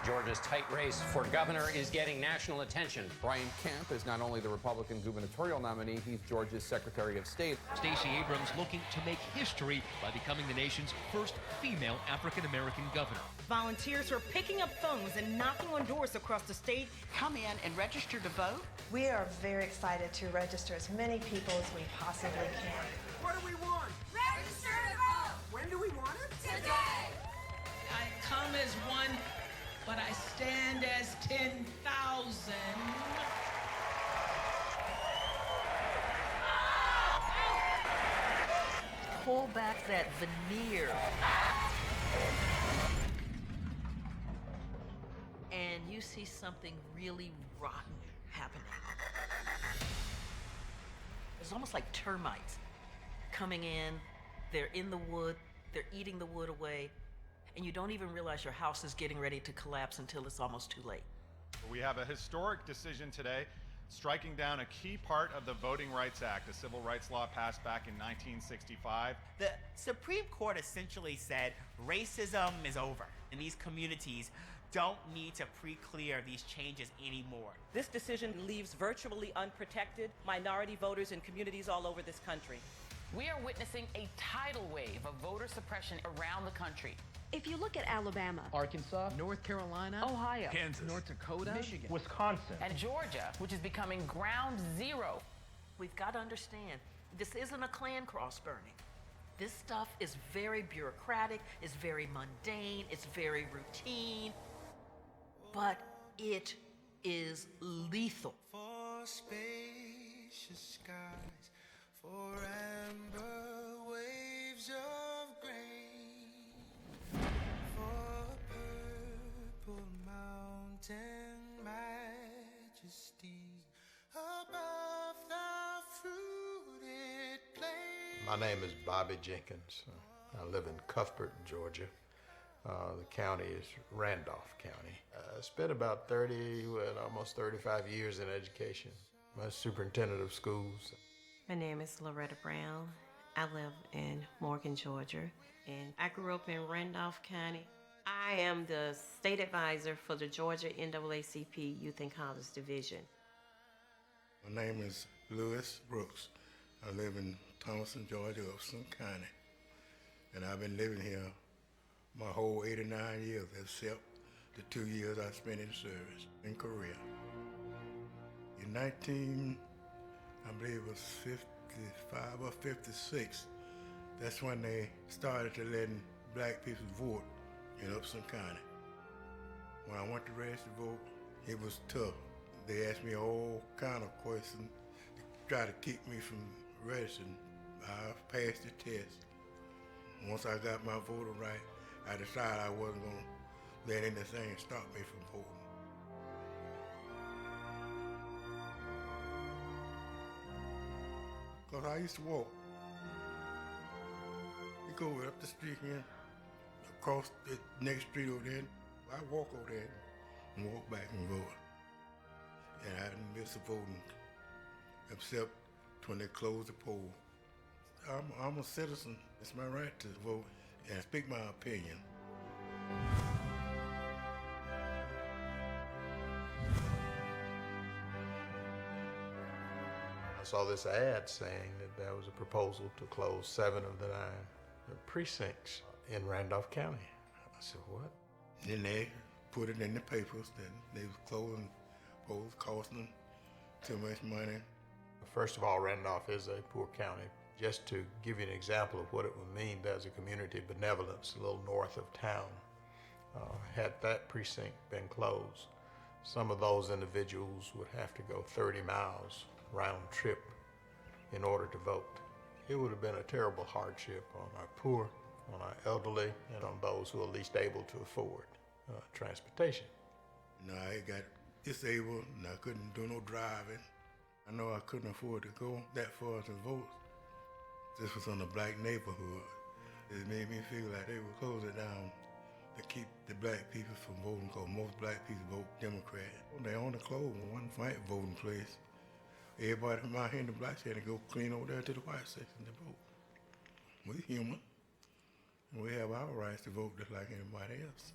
Georgia's tight race for governor is getting national attention. Brian Kemp is not only the Republican gubernatorial nominee, he's Georgia's Secretary of State. Stacey Abrams looking to make history by becoming the nation's first female African-American governor. Volunteers are picking up phones and knocking on doors across the state. Come in and register to vote. We are very excited to register as many people as we possibly can. What do we want? Register to vote! When do we want it? Today! I come as one, but I stand as 10,000. Pull back that veneer. And you see something really rotten happening. It's almost like termites coming in. They're in the wood, they're eating the wood away, and you don't even realize your house is getting ready to collapse until it's almost too late. We have a historic decision today, striking down a key part of the Voting Rights Act, a civil rights law passed back in 1965. The Supreme Court essentially said racism is over, and these communities don't need to pre-clear these changes anymore. This decision leaves virtually unprotected minority voters in communities all over this country. We are witnessing a tidal wave of voter suppression around the country. If you look at Alabama, Arkansas, North Carolina, Ohio, Kansas, North Dakota, Michigan, Wisconsin, and Georgia, which is becoming ground zero. We've got to understand, this isn't a Klan cross burning. This stuff is very bureaucratic, it's very mundane, it's very routine, but it is lethal. For spacious skies, for amber waves of grain, for purple mountain majesty above the fruited plain. My name is Bobby Jenkins. I live in Cuthbert, Georgia. The county is Randolph County. I spent about almost 35 years in education. I'm superintendent of schools. My name is Loretta Brown. I live in Morgan, Georgia, and I grew up in Randolph County. I am the state advisor for the Georgia NAACP Youth and College Division. My name is Lewis Brooks. I live in Thomaston, Georgia, Upson County, and I've been living here my whole 89 years, except the 2 years I spent in service in Korea. In I believe it was 55 or 56, that's when they started to letting black people vote in Upson County. When I went to register to vote, it was tough. They asked me all kind of questions to try to keep me from registering. I passed the test. Once I got my voting right, I decided I wasn't going to let anything stop me from voting. Because I used to walk. You go up the street here, across the next street over there, I walk over there and walk back and vote. And I didn't miss a voting, except when they closed the poll. I'm a citizen. It's my right to vote and speak my opinion. I saw this ad saying that there was a proposal to close 7 of the 9 precincts in Randolph County. I said, what? Then they put it in the papers that they was closing polls, costing them too much money. First of all, Randolph is a poor county. Just to give you an example of what it would mean, there's a community benevolence a little north of town. Had that precinct been closed, some of those individuals would have to go 30 miles round trip in order to vote. It would have been a terrible hardship on our poor, on our elderly, and on those who are least able to afford transportation. No, I got disabled and I couldn't do no driving. I know I couldn't afford to go that far to vote. This was in a black neighborhood. It made me feel like they would close it down to keep the black people from voting, because most black people vote Democrat. They only closed one white voting place. Everybody from out here in the black side had to go clean over there to the white section to vote. We're human, and we have our rights to vote just like anybody else.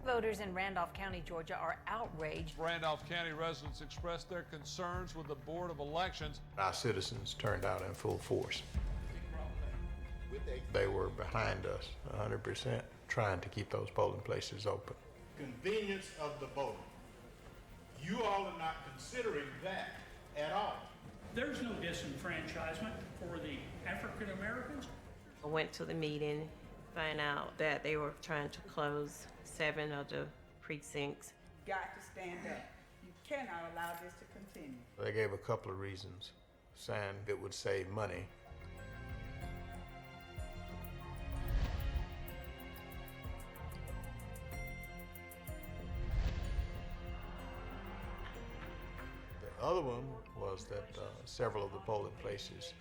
Voters in Randolph County, Georgia are outraged. Randolph County residents expressed their concerns with the Board of Elections. Our citizens turned out in full force. They were behind us 100%, trying to keep those polling places open. Convenience of the voter. You all are not considering that at all. There's no disenfranchisement for the African Americans. I went to the meeting, find out that they were trying to close 7 of the precincts. Got to stand up. You cannot allow this to continue. They gave a couple of reasons, saying it would save money. The other one was that several of the polling places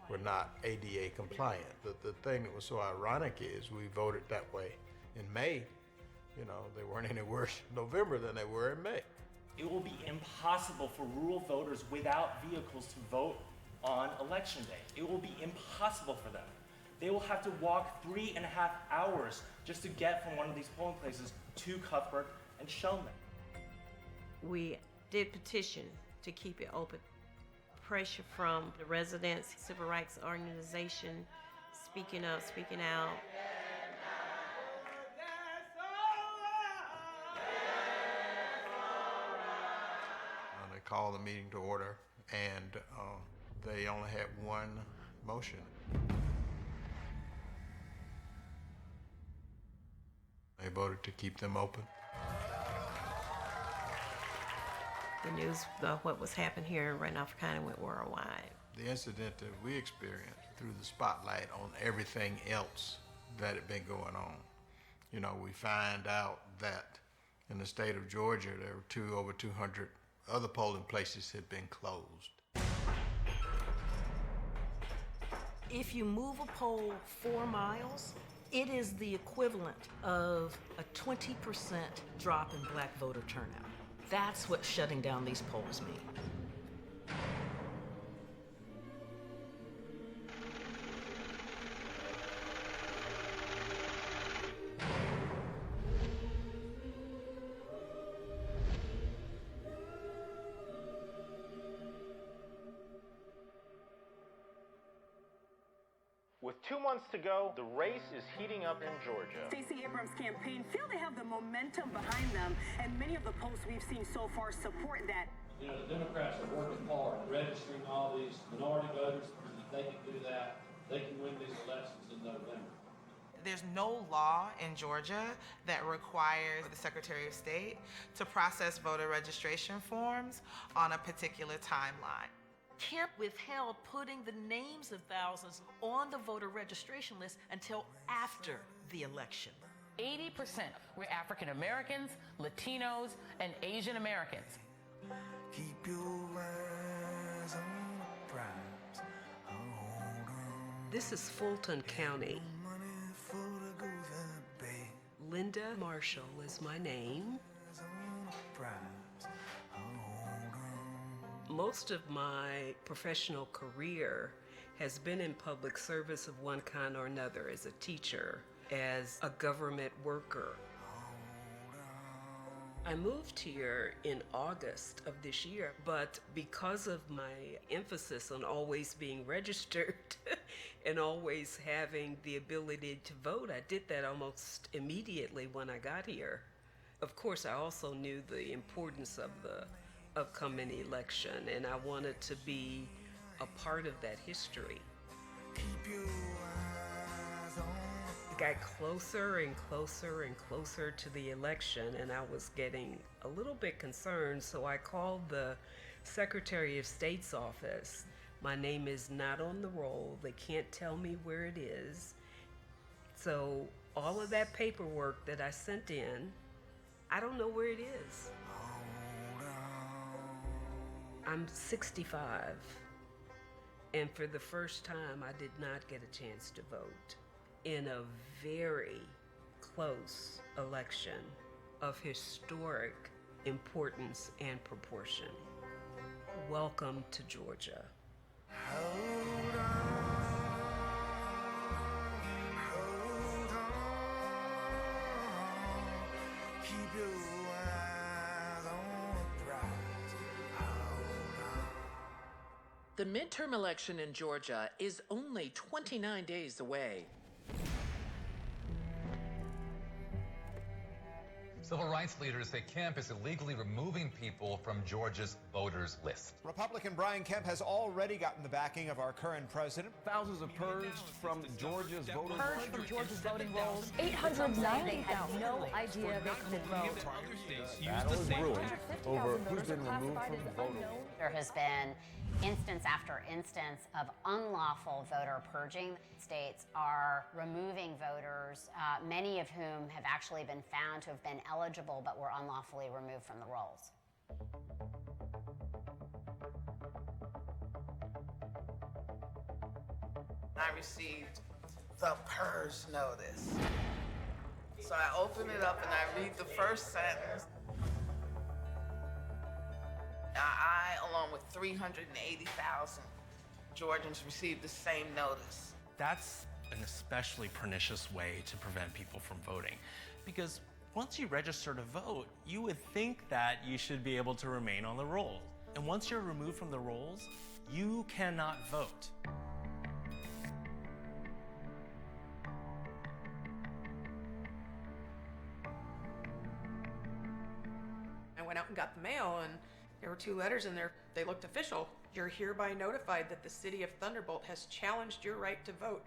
were not ADA compliant. The thing that was so ironic is we voted that way in May. You know, they weren't any worse in November than they were in May. It will be impossible for rural voters without vehicles to vote on election day. It will be impossible for them. They will have to walk 3.5 hours just to get from one of these polling places to Cuthbert and Showman. We did petition to keep it open. Pressure from the residents, civil rights organization, speaking up, speaking out. They called the meeting to order, and they only had one motion. They voted to keep them open. The news of what was happening here in Randolph County went worldwide. The incident that we experienced threw the spotlight on everything else that had been going on. You know, we find out that in the state of Georgia, there were over 200 other polling places had been closed. If you move a poll 4 miles, it is the equivalent of a 20% drop in black voter turnout. That's what shutting down these polls mean. With 2 months to go, the race is heating up in Georgia. Stacey Abrams' campaign feel they have the momentum behind them, and many of the polls we've seen so far support that. You know, the Democrats are working hard, registering all these minority voters, and if they can do that, they can win these elections in November. There's no law in Georgia that requires the Secretary of State to process voter registration forms on a particular timeline. Kemp withheld putting the names of thousands on the voter registration list until after the election. 80% were African Americans, Latinos, and Asian Americans. Keep your eyes on the prize. This is Fulton County. Linda Marshall is my name. Most of my professional career has been in public service of one kind or another, as a teacher, as a government worker. I moved here in August of this year, but because of my emphasis on always being registered and always having the ability to vote, I did that almost immediately when I got here. Of course, I also knew the importance of the upcoming election, and I wanted to be a part of that history. It got closer and closer and closer to the election, and I was getting a little bit concerned, so I called the Secretary of State's office. My name is not on the roll. They can't tell me where it is. So all of that paperwork that I sent in, I don't know where it is. I'm 65, and for the first time, I did not get a chance to vote in a very close election of historic importance and proportion. Welcome to Georgia. Keep your eyes on the prize. Hold on. The midterm election in Georgia is only 29 days away. Civil rights leaders say Kemp is illegally removing people from Georgia's voters list. Republican Brian Kemp has already gotten the backing of our current president. Thousands are purged from Georgia's voting rolls. Purged from Georgia's voting rolls. 890 had no idea they could vote. Battle is brewing over who's been removed from the voter roll. There has been instance after instance of unlawful voter purging. States are removing voters, many of whom have actually been found to have been eligible but were unlawfully removed from the rolls. I received the purge notice. So I open it up and I read the first sentence. I, along with 380,000 Georgians, received the same notice. That's an especially pernicious way to prevent people from voting. Because once you register to vote, you would think that you should be able to remain on the rolls. And once you're removed from the rolls, you cannot vote. I went out and got the mail, and there were 2 letters in there. They looked official. You're hereby notified that the City of Thunderbolt has challenged your right to vote.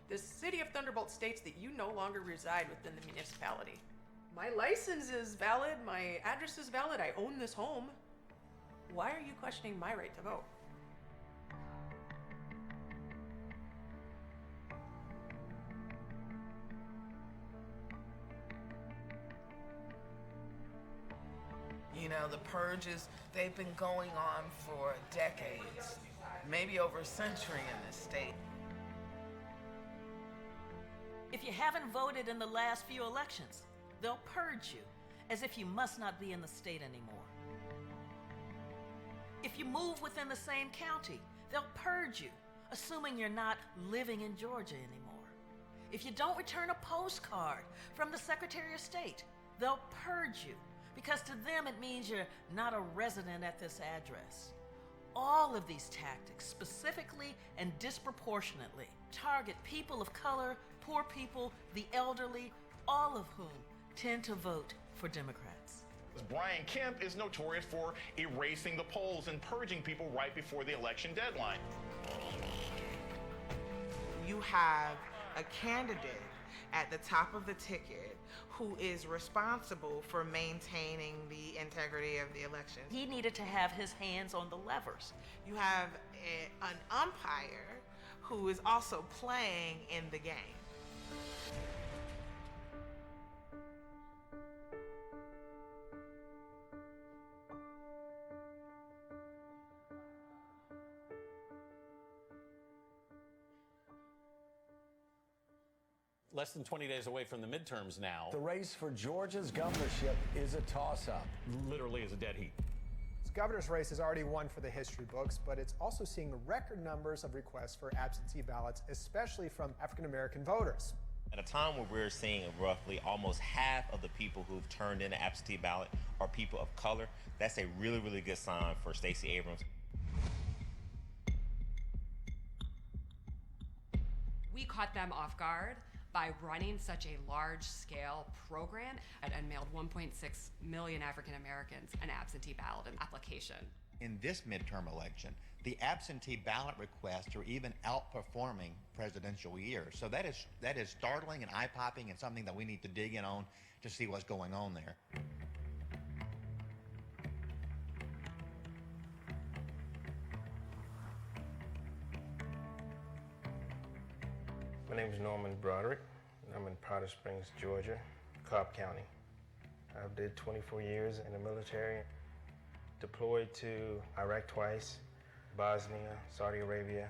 The City of Thunderbolt states that you no longer reside within the municipality. My license is valid, my address is valid, I own this home. Why are you questioning my right to vote? You know, the purges, they've been going on for decades, maybe over a century in this state. If you haven't voted in the last few elections, they'll purge you as if you must not be in the state anymore. If you move within the same county, they'll purge you, assuming you're not living in Georgia anymore. If you don't return a postcard from the Secretary of State, they'll purge you, because to them it means you're not a resident at this address. All of these tactics specifically and disproportionately target people of color, poor people, the elderly, all of whom tend to vote for Democrats. Brian Kemp is notorious for erasing the polls and purging people right before the election deadline. You have a candidate at the top of the ticket who is responsible for maintaining the integrity of the election. He needed to have his hands on the levers. You have an umpire who is also playing in the game. Less than 20 days away from the midterms now. The race for Georgia's governorship is a toss-up. Literally is a dead heat. This governor's race is already one for the history books, but it's also seeing record numbers of requests for absentee ballots, especially from African-American voters. At a time where we're seeing roughly almost half of the people who've turned in an absentee ballot are people of color, that's a really, really good sign for Stacey Abrams. We caught them off guard by running such a large-scale program and mailed 1.6 million African Americans an absentee ballot application. In this midterm election, the absentee ballot requests are even outperforming presidential years. So that is startling and eye-popping and something that we need to dig in on to see what's going on there. My name is Norman Broderick, and I'm in Powder Springs, Georgia, Cobb County. I've did 24 years in the military, deployed to Iraq twice, Bosnia, Saudi Arabia.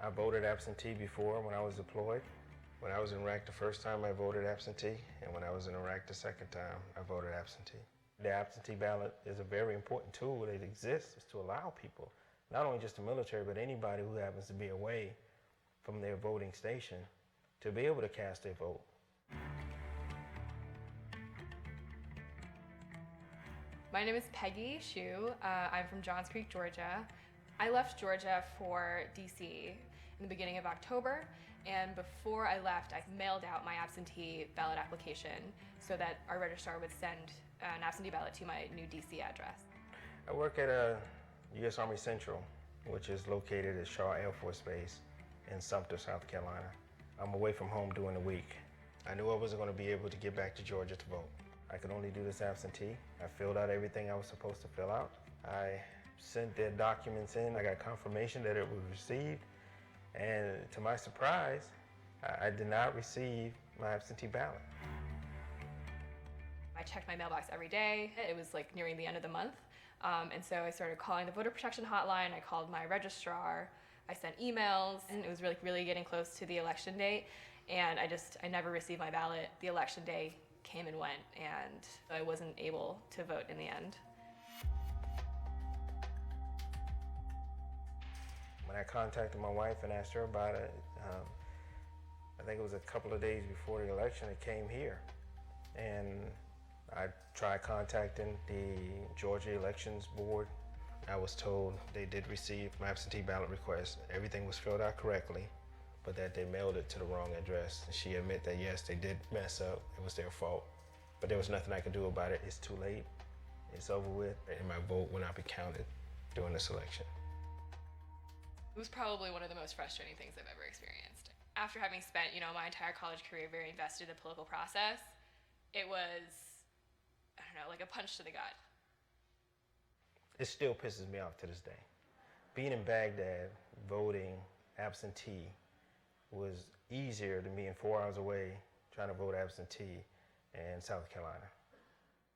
I voted absentee before when I was deployed. When I was in Iraq the first time, I voted absentee, and when I was in Iraq the second time, I voted absentee. The absentee ballot is a very important tool that exists to allow people, not only just the military, but anybody who happens to be away from their voting station, to be able to cast their vote. My name is Peggy Shu. I'm from Johns Creek, Georgia. I left Georgia for DC in the beginning of October, and before I left, I mailed out my absentee ballot application so that our registrar would send an absentee ballot to my new DC address. I work at U.S. Army Central, which is located at Shaw Air Force Base in Sumter, South Carolina. I'm away from home during the week. I knew I wasn't going to be able to get back to Georgia to vote. I could only do this absentee. I filled out everything I was supposed to fill out. I sent their documents in. I got confirmation that it was received. And to my surprise, I did not receive my absentee ballot. I checked my mailbox every day. It was like nearing the end of the month. And so I started calling the voter protection hotline. I called my registrar. I sent emails, and it was really getting close to the election date. And I never received my ballot. The election day came and went, and I wasn't able to vote in the end. When I contacted my wife and asked her about it, I think it was a couple of days before the election, it came here. And I tried contacting the Georgia Elections Board. I was told they did receive my absentee ballot request. Everything was filled out correctly, but that they mailed it to the wrong address. And she admitted that yes, they did mess up. It was their fault. But there was nothing I could do about it. It's too late. It's over with, and my vote will not be counted during this election. It was probably one of the most frustrating things I've ever experienced. After having spent, my entire college career very invested in the political process, it was, like a punch to the gut. It still pisses me off to this day. Being in Baghdad, voting absentee was easier than being 4 hours away trying to vote absentee in South Carolina.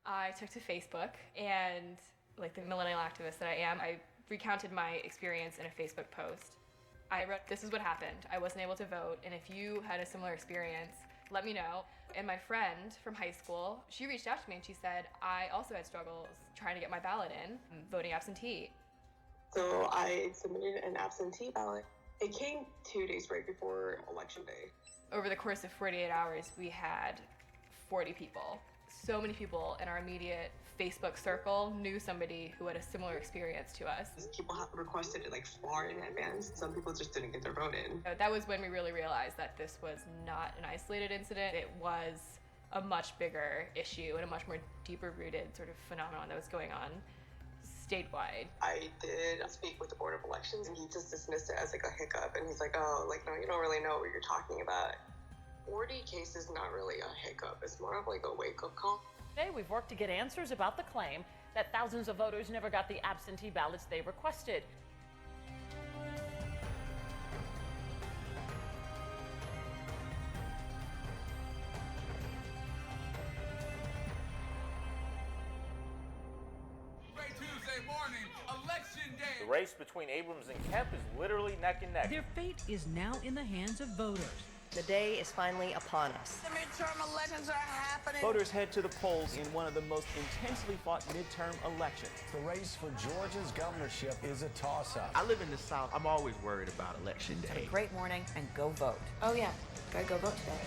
I took to Facebook, and like the millennial activist that I am, I recounted my experience in a Facebook post. I wrote, "This is what happened. I wasn't able to vote, and if you had a similar experience, let me know." And my friend from high school, she reached out to me and she said, "I also had struggles trying to get my ballot in, voting absentee." So I submitted an absentee ballot. It came 2 days right before Election Day. Over the course of 48 hours, we had 40 people. So many people in our immediate Facebook circle knew somebody who had a similar experience to us. People have requested it like far in advance. Some people just didn't get their vote in. That was when we really realized that this was not an isolated incident. It was a much bigger issue and a much more deeper rooted sort of phenomenon that was going on statewide. I did speak with the Board of Elections, and he just dismissed it as like a hiccup. And he's like, "Oh, like, no, you don't really know what you're talking about." 40 cases, not really a hiccup. It's more of like a wake-up call. Today, we've worked to get answers about the claim that thousands of voters never got the absentee ballots they requested. Great Tuesday morning, Election Day. The race between Abrams and Kemp is literally neck and neck. Their fate is now in the hands of voters. The day is finally upon us. The midterm elections are happening. Voters head to the polls in one of the most intensely fought midterm elections. The race for Georgia's governorship is a toss-up. I live in the South. I'm always worried about Election Day. Have a great morning and go vote. Oh yeah, gotta go vote today.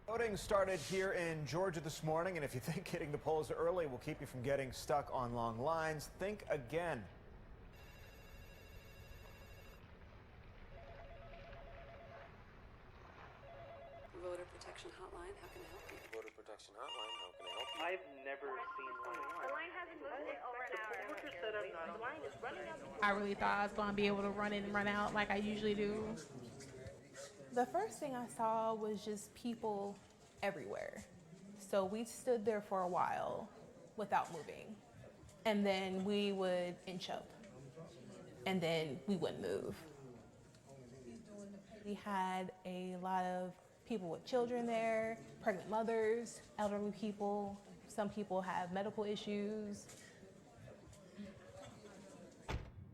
Voting started here in Georgia this morning, and if you think hitting the polls early will keep you from getting stuck on long lines, think again. Voter Protection Hotline, how can I help you? Voter Protection Hotline, how can I help you? I've never seen one. The line hasn't moved in over an hour. The line is running out. I really thought I was going to be able to run in and run out like I usually do. The first thing I saw was just people everywhere. So we stood there for a while without moving. And then we would inch up. And then we wouldn't move. We had a lot of people with children there, pregnant mothers, elderly people. Some people have medical issues.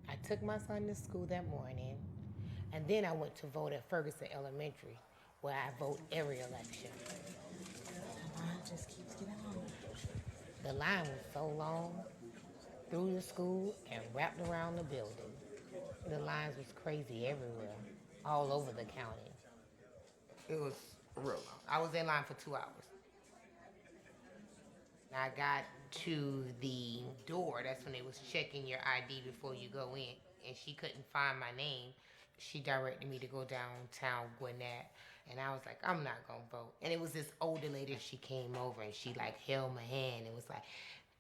I took my son to school that morning, and then I went to vote at Ferguson Elementary, where I vote every election. The line just keeps getting longer. The line was so long, through the school and wrapped around the building. The lines was crazy everywhere, all over the county. It was real long. I was in line for 2 hours. I got to the door, that's when they was checking your ID before you go in, and she couldn't find my name. She directed me to go downtown Gwinnett, and I was like, I'm not gonna vote. And it was this older lady, she came over and she like held my hand and was like,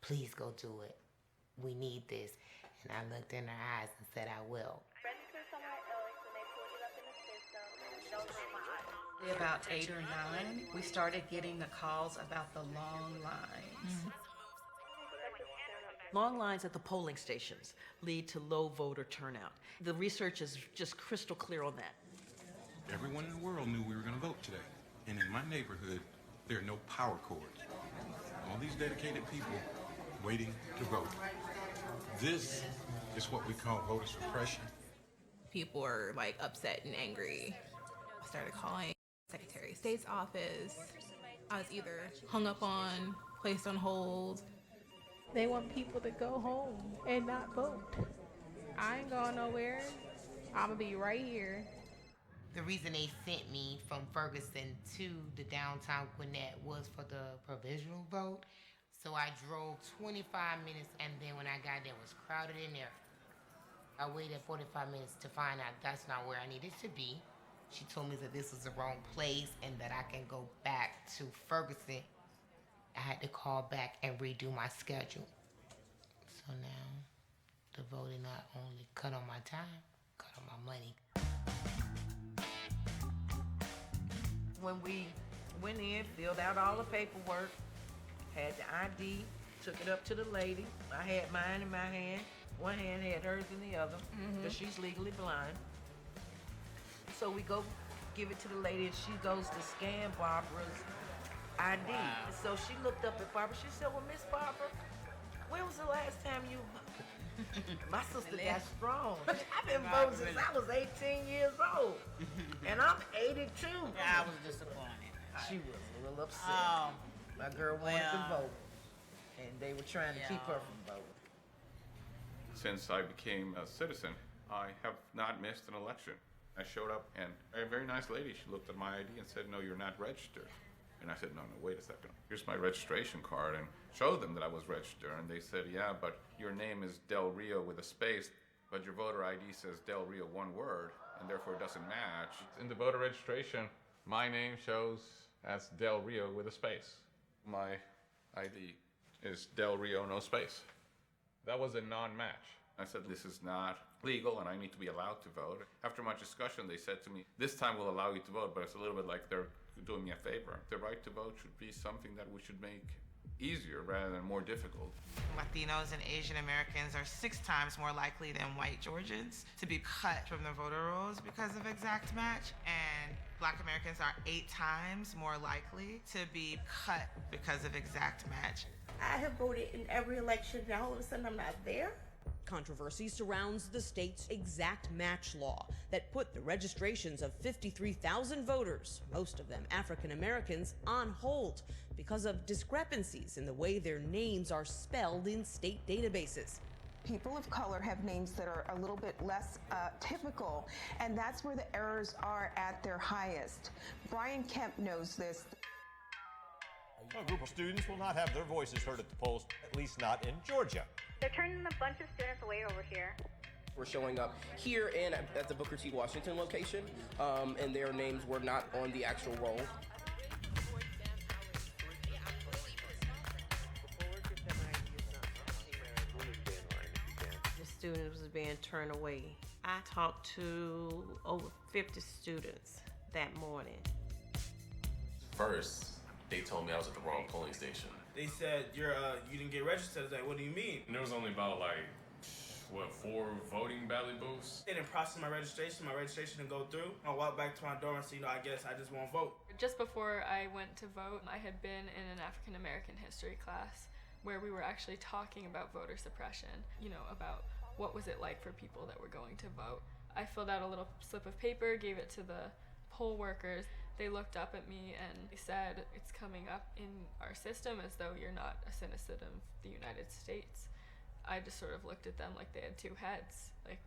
please go do it. We need this. And I looked in her eyes and said, I will. About 8 or 9, we started getting the calls about the long lines. Long lines at the polling stations lead to low voter turnout. The research is just crystal clear on that. Everyone in the world knew we were going to vote today. And in my neighborhood, there are no power cords. All these dedicated people waiting to vote. This is what we call voter suppression. People were like upset and angry. I started calling Secretary of State's office. I was either hung up on, placed on hold. They want people to go home and not vote. I ain't going nowhere. I'm gonna be right here. The reason they sent me from Ferguson to the downtown Gwinnett was for the provisional vote. So I drove 25 minutes, and then when I got there, it was crowded in there. I waited 45 minutes to find out that's not where I needed to be. She told me that this was the wrong place and that I can go back to Ferguson. I had to call back and redo my schedule. So now, the voting not only cut on my time, cut on my money. When we went in, filled out all the paperwork, had the ID, took it up to the lady. I had mine in my hand. One hand had hers in the other, because she's legally blind. So we go give it to the lady, and she goes to scan Barbara's ID. Wow. So she looked up at Barbara. She said, well, Miss Barbara, when was the last time you... My sister got strong. I've been voting since I was 18 years old. And I'm 82. I was disappointed. She was a little upset. My girl wanted to vote. And they were trying to keep her from voting. Since I became a citizen, I have not missed an election. I showed up, and a very nice lady, she looked at my ID and said, no, you're not registered. And I said, no, wait a second. Here's my registration card, and showed them that I was registered. And they said, yeah, but your name is Del Rio with a space, but your voter ID says Del Rio one word, and therefore it doesn't match. In the voter registration, my name shows as Del Rio with a space. My ID is Del Rio, no space. That was a non-match. I said, this is not legal and I need to be allowed to vote. After much discussion, they said to me, this time we'll allow you to vote, but it's a little bit like they're doing me a favor. The right to vote should be something that we should make easier rather than more difficult. Latinos and Asian Americans are 6 times more likely than white Georgians to be cut from the voter rolls because of exact match, and Black Americans are 8 times more likely to be cut because of exact match. I have voted in every election, and all of a sudden I'm not there. Controversy surrounds the state's exact match law that put the registrations of 53,000 voters, most of them African Americans, on hold because of discrepancies in the way their names are spelled in state databases. People of color have names that are a little bit less typical, and that's where the errors are at their highest. Brian Kemp knows this. A group of students will not have their voices heard at the polls, at least not in Georgia. They're turning a bunch of students away over here. We're showing up here and at the Booker T. Washington location, and their names were not on the actual roll. The students was being turned away. I talked to over 50 students that morning. First, they told me I was at the wrong polling station. They said, you didn't get registered. I was like, what do you mean? And there was only about 4 voting ballot booths. They didn't process my registration didn't go through. I walked back to my dorm and said, I guess I just won't vote. Just before I went to vote, I had been in an African American history class where we were actually talking about voter suppression, about what was it like for people that were going to vote. I filled out a little slip of paper, gave it to the poll workers. They looked up at me and they said, it's coming up in our system as though you're not a citizen of the United States. I just sort of looked at them like they had 2 heads. Like,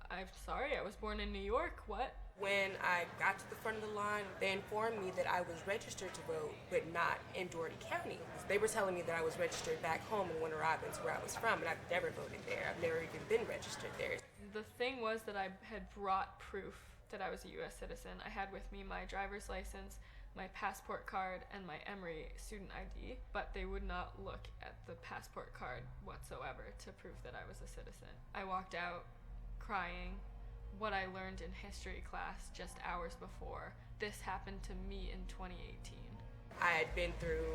I'm sorry, I was born in New York, what? When I got to the front of the line, they informed me that I was registered to vote, but not in Doherty County. They were telling me that I was registered back home in Winter Robins, where I was from, and I've never voted there. I've never even been registered there. The thing was that I had brought proof that I was a U.S. citizen. I had with me my driver's license, my passport card, and my Emory student ID, but they would not look at the passport card whatsoever to prove that I was a citizen. I walked out crying. What I learned in history class just hours before, this happened to me in 2018. I had been through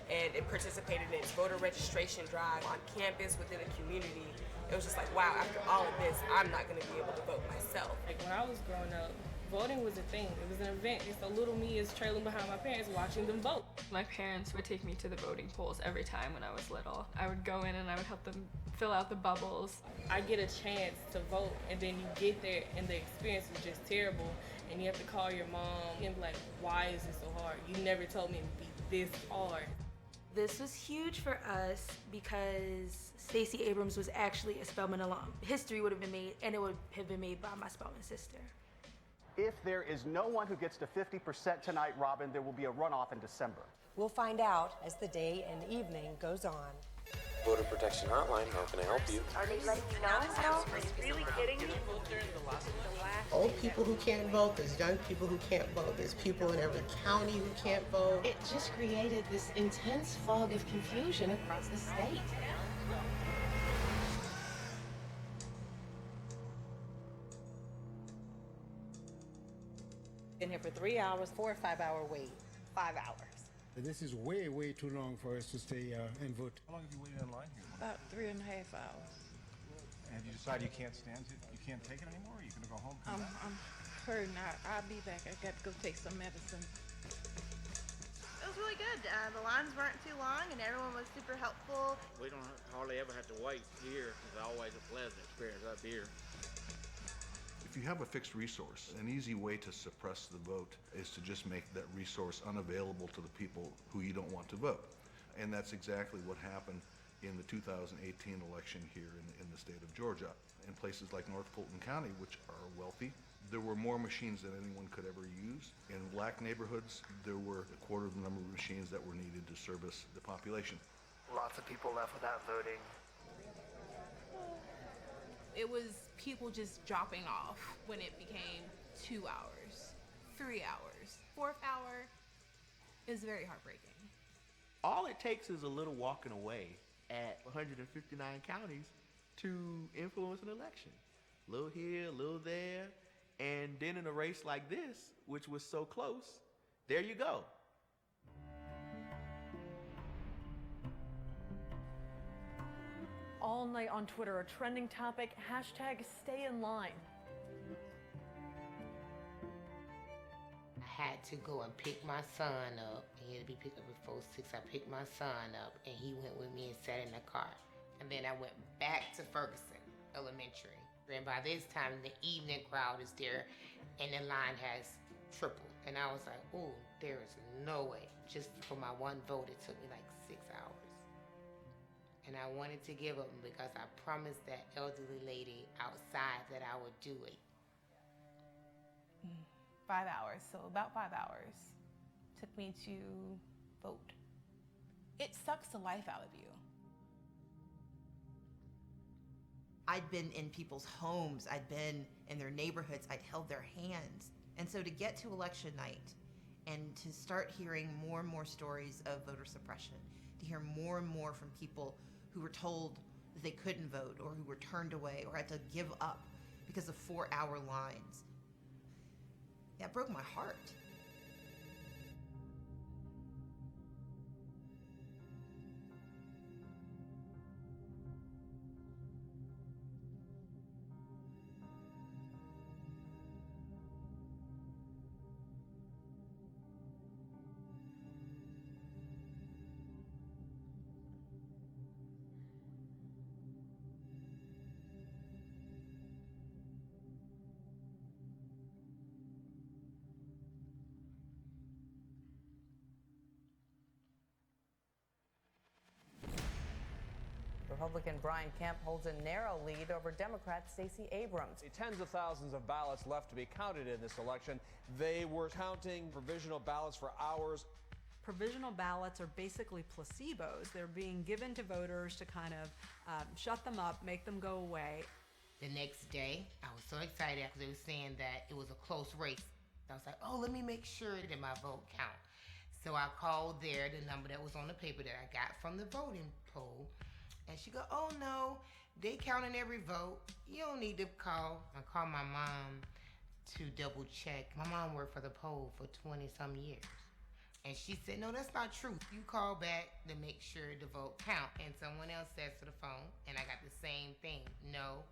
and participated in voter registration drive on campus, within the community. It was just like, wow, after all of this, I'm not going to be able to vote myself. Like when I was growing up, voting was a thing. It was an event. And so little me is trailing behind my parents watching them vote. My parents would take me to the voting polls every time when I was little. I would go in and I would help them fill out the bubbles. I get a chance to vote, and then you get there and the experience is just terrible, and you have to call your mom and be like, why is this so hard? You never told me it would be this hard. This was huge for us because Stacey Abrams was actually a Spelman alum. History would have been made, and it would have been made by my Spelman sister. If there is no one who gets to 50% tonight, Robin, there will be a runoff in December. We'll find out as the day and evening goes on. Voter Protection Hotline, how can I help you? Are they letting you know now? Are you really kidding me? Old people who can't vote, there's young people who can't vote, there's people in every county who can't vote. It just created this intense fog of confusion across the state. Been here for 3 hours, 4 or 5 hour wait, 5 hours. This is way, way too long for us to stay and vote. How long have you waited in line here? About 3.5 hours. And have you decided you can't stand it? You can't take it anymore? Or are you going to go home? I'm hurting. I'll be back. I got to go take some medicine. It was really good. The lines weren't too long, and everyone was super helpful. We don't hardly ever have to wait here. It's always a pleasant experience up here. If you have a fixed resource, an easy way to suppress the vote is to just make that resource unavailable to the people who you don't want to vote. And that's exactly what happened in the 2018 election here in the state of Georgia. In places like North Fulton County, which are wealthy, there were more machines than anyone could ever use. In black neighborhoods, there were a quarter of the number of machines that were needed to service the population. Lots of people left without voting. It was people just dropping off when it became 2 hours, 3 hours, 4th hour. It was very heartbreaking. All it takes is a little walking away at 159 counties to influence an election. A little here, a little there, and then in a race like this, which was so close, there you go. All night on Twitter, a trending topic, #StayInLine. I had to go and pick my son up. He had to be picked up before 6. I picked my son up, and he went with me and sat in the car. And then I went back to Ferguson Elementary. And by this time, the evening crowd is there, and the line has tripled. And I was like, oh, there is no way. Just for my one vote, it took me like 6 hours. And I wanted to give up because I promised that elderly lady outside that I would do it. 5 hours, so about 5 hours took me to vote. It sucks the life out of you. I'd been in people's homes, I'd been in their neighborhoods, I'd held their hands. And so to get to election night and to start hearing more and more stories of voter suppression, to hear more and more from people who were told that they couldn't vote or who were turned away or had to give up because of 4-hour lines, that broke my heart. Republican Brian Kemp holds a narrow lead over Democrat Stacey Abrams. Tens of thousands of ballots left to be counted in this election. They were counting provisional ballots for hours. Provisional ballots are basically placebos. They're being given to voters to kind of shut them up, make them go away. The next day, I was so excited because they were saying that it was a close race. I was like, oh, let me make sure that my vote count. So I called there, the number that was on the paper that I got from the voting poll. And she go, oh no, they counting every vote. You don't need to call. I called my mom to double check. My mom worked for the poll for 20 some years. And she said, no, that's not true. You call back to make sure the vote count. And someone else says to the phone, and I got the same thing. No,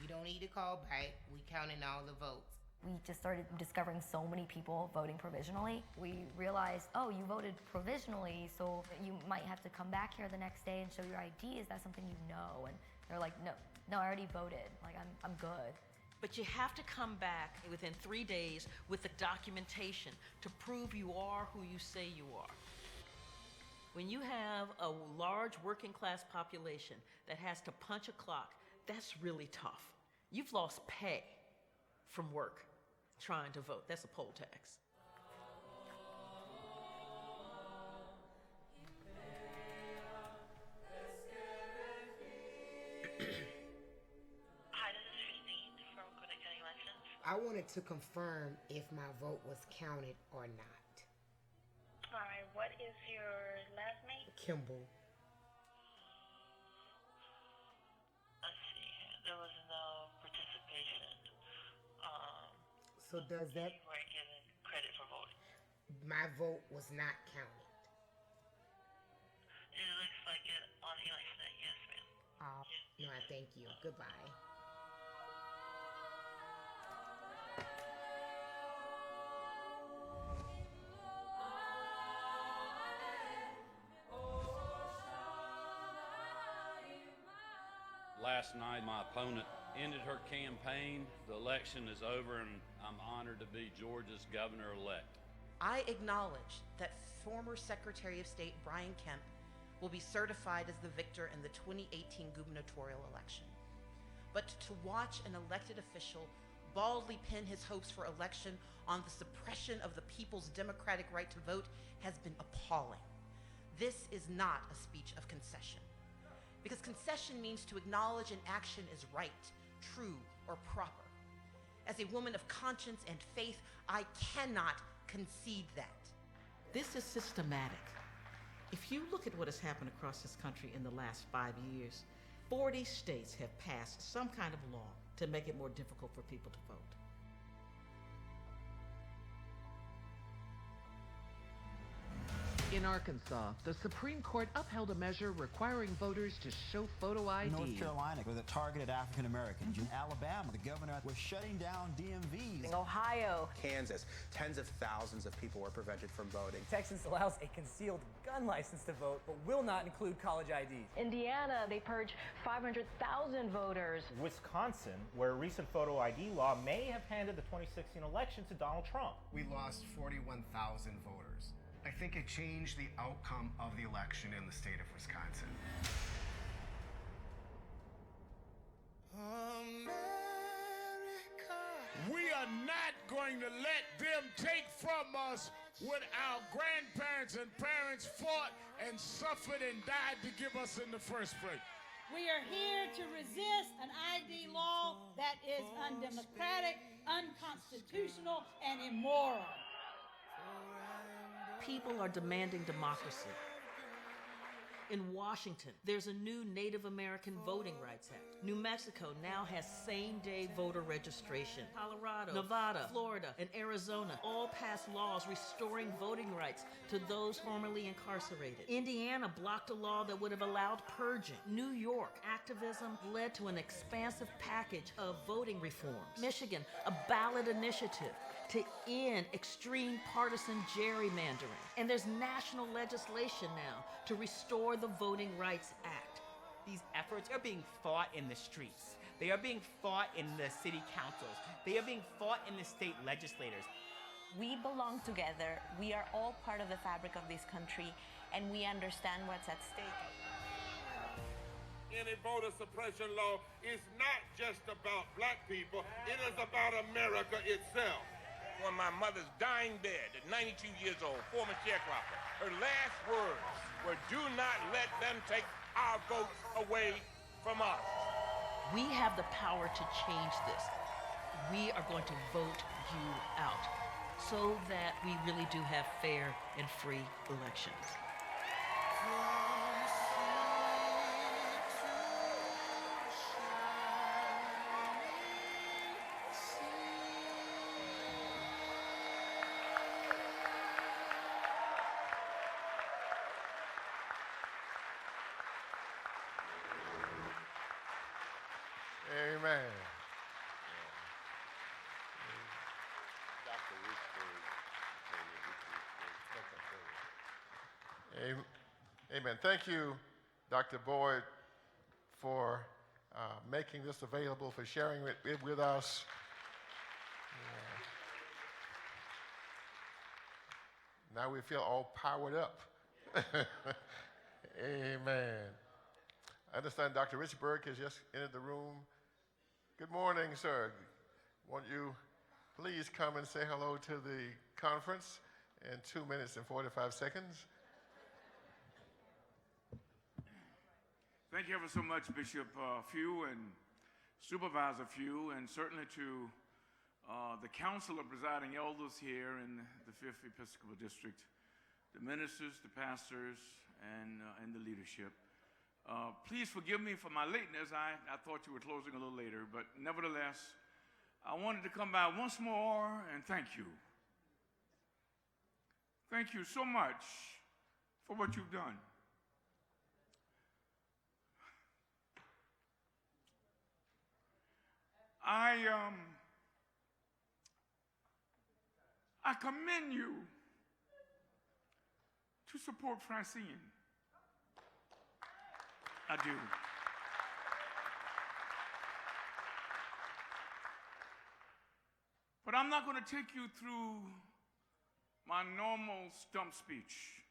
you don't need to call back. We counting all the votes. We just started discovering so many people voting provisionally. We realized, oh, you voted provisionally, so you might have to come back here the next day and show your ID. Is that something you know? And they're like, no, I already voted. Like, I'm good. But you have to come back within 3 days with the documentation to prove you are who you say you are. When you have a large working class population that has to punch a clock, that's really tough. You've lost pay from work trying to vote. That's a poll tax. I wanted to confirm if my vote was counted or not. All right, what is your last name? Kimball. Let's see, there was no participation. So does that... You weren't given credit for voting. My vote was not counted. It looks like it on election day, yes, ma'am. No, I thank you. Goodbye. Last night, my opponent ended her campaign. The election is over, and I'm honored to be Georgia's governor-elect. I acknowledge that former Secretary of State Brian Kemp will be certified as the victor in the 2018 gubernatorial election. But to watch an elected official baldly pin his hopes for election on the suppression of the people's democratic right to vote has been appalling. This is not a speech of concession. Because concession means to acknowledge an action is right, true, or proper. As a woman of conscience and faith, I cannot concede that. This is systematic. If you look at what has happened across this country in the last 5 years, 40 states have passed some kind of law to make it more difficult for people to vote. In Arkansas, the Supreme Court upheld a measure requiring voters to show photo ID. North Carolina, where it targeted African Americans. In Alabama, the governor was shutting down DMVs. In Ohio. Kansas, tens of thousands of people were prevented from voting. Texas allows a concealed gun license to vote, but will not include college IDs. Indiana, they purge 500,000 voters. Wisconsin, where a recent photo ID law may have handed the 2016 election to Donald Trump. We lost 41,000 voters. I think it changed the outcome of the election in the state of Wisconsin. We are not going to let them take from us what our grandparents and parents fought and suffered and died to give us in the first place. We are here to resist an ID law that is undemocratic, unconstitutional, and immoral. People are demanding democracy. In Washington, there's a new Native American Voting Rights Act. New Mexico now has same-day voter registration. Colorado, Nevada, Florida, and Arizona all passed laws restoring voting rights to those formerly incarcerated. Indiana blocked a law that would have allowed purging. New York, activism led to an expansive package of voting reforms. Michigan, a ballot initiative to end extreme partisan gerrymandering. And there's national legislation now to restore the Voting Rights Act. These efforts are being fought in the streets. They are being fought in the city councils. They are being fought in the state legislators. We belong together. We are all part of the fabric of this country, and we understand what's at stake. any voter suppression law is not just about black people, it is about America itself. On my mother's dying bed at 92 years old, former sharecropper, her last words were, "Do not let them take our votes away from us." We have the power to change this. We are going to vote you out so that we really do have fair and free elections. Amen. Amen. Thank you, Dr. Boyd, for making this available, for sharing it with us. Now we feel all powered up. Amen. I understand Dr. Richburg has just entered the room. Good morning, sir. Won't you please come and say hello to the conference in 2 minutes and 45 seconds? Thank you ever so much, Bishop Few and Supervisor Few, and certainly to the Council of Presiding Elders here in the 5th Episcopal District, the ministers, the pastors, and the leadership. Please forgive me for my lateness. I thought you were closing a little later, but nevertheless, I wanted to come by once more and thank you. Thank you so much for what you've done. I commend you to support Francine. I do. But I'm not going to take you through my normal stump speech.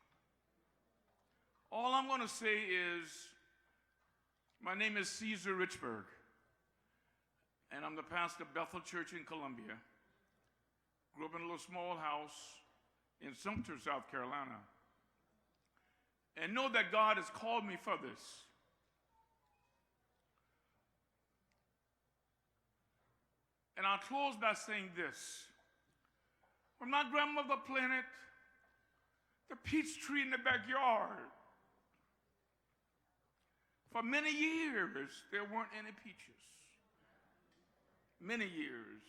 All I'm going to say is, my name is Caesar Richburg, and I'm the pastor of Bethel Church in Columbia. Grew up in a little small house in Sumter, South Carolina. And know that God has called me for this. And I'll close by saying this. When my grandmother planted the peach tree in the backyard, for many years, there weren't any peaches. Many years.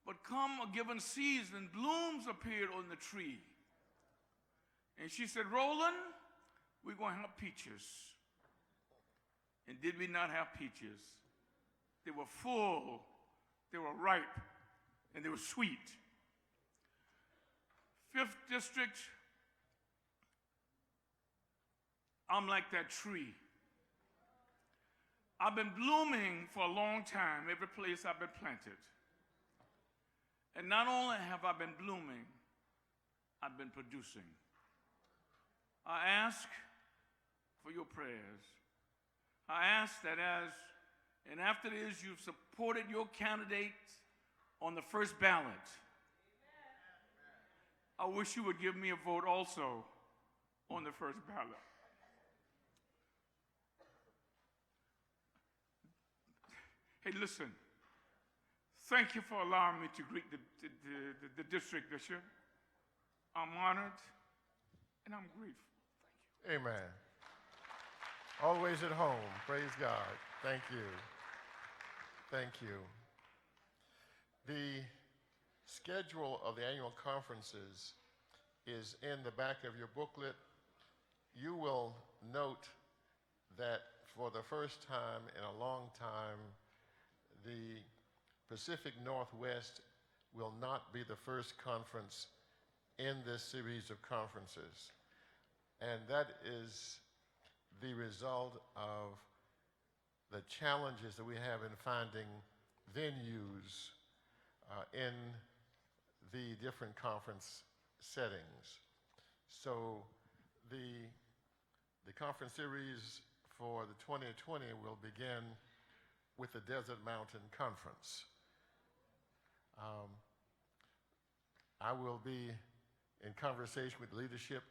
But come a given season, blooms appeared on the tree. And she said, "Roland, we're going to have peaches." And did we not have peaches? They were full, they were ripe, and they were sweet. 5th District, I'm like that tree. I've been blooming for a long time, every place I've been planted. And not only have I been blooming, I've been producing. I ask for your prayers. I ask that and after this, you've supported your candidate on the first ballot. I wish you would give me a vote also on the first ballot. Hey, listen. Thank you for allowing me to greet the district, Bishop. I'm honored and I'm grateful. Thank you. Amen. Always at home. Praise God. Thank you. Thank you. The schedule of the annual conferences is in the back of your booklet. You will note that for the first time in a long time, the Pacific Northwest will not be the first conference in this series of conferences. And that is the result of the challenges that we have in finding venues in the different conference settings. So the The conference series for the 2020 will begin with the Desert Mountain Conference. I will be in conversation with leadership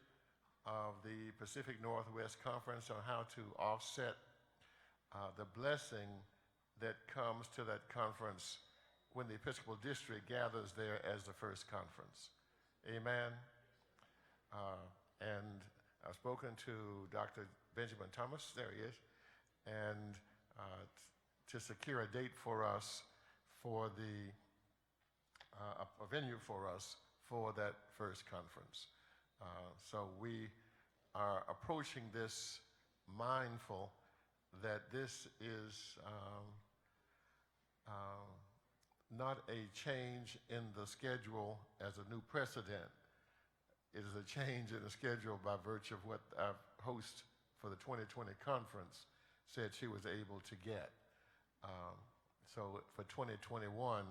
of the Pacific Northwest Conference on how to offset the blessing that comes to that conference when the Episcopal District gathers there as the first conference. Amen. And I've spoken to Dr. Benjamin Thomas, there he is, and to secure a date for us for a venue for us for that first conference. So we are approaching this mindful that this is not a change in the schedule as a new precedent. It is a change in the schedule by virtue of what our host for the 2020 conference said she was able to get. So for 2021,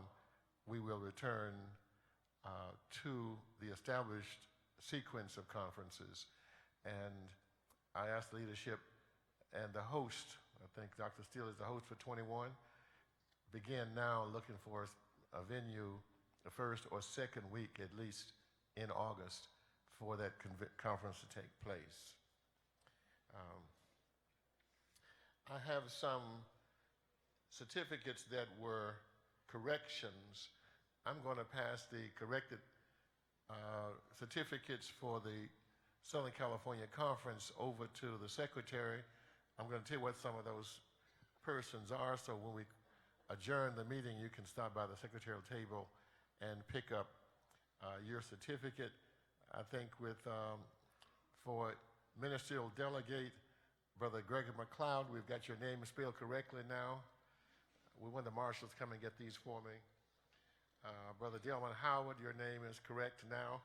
we will return to the established sequence of conferences. And I asked leadership and the host, I think Dr. Steele is the host for 21, begin now looking for a venue the first or second week at least in August for that conference to take place. I have some certificates that were corrections. I'm going to pass the corrected certificates for the Southern California Conference over to the secretary. I'm going to tell you what some of those persons are, so when we adjourn the meeting, you can stop by the secretarial table and pick up your certificate. I think for ministerial delegate, Brother Gregory McLeod, we've got your name spelled correctly now. We want the marshals to come and get these for me. Brother Delman Howard, your name is correct now.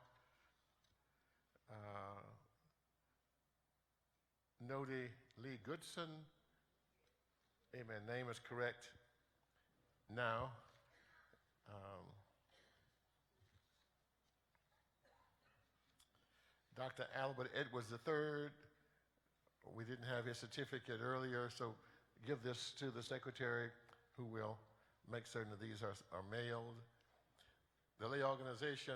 Nodi Lee Goodson, amen, name is correct now. Dr. Albert Edwards III, we didn't have his certificate earlier, so give this to the secretary who will make certain that these are mailed. The lay organization,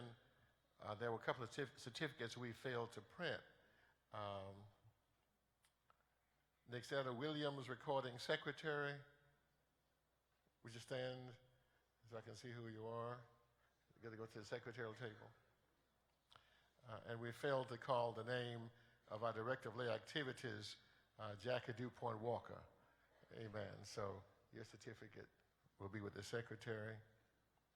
there were a couple of certificates we failed to print. Nixetta Williams, recording secretary. Would you stand so I can see who you are? You got to go to the secretarial table. And we failed to call the name of our director of lay activities, Jackie DuPont Walker. Amen. So your certificate will be with the secretary.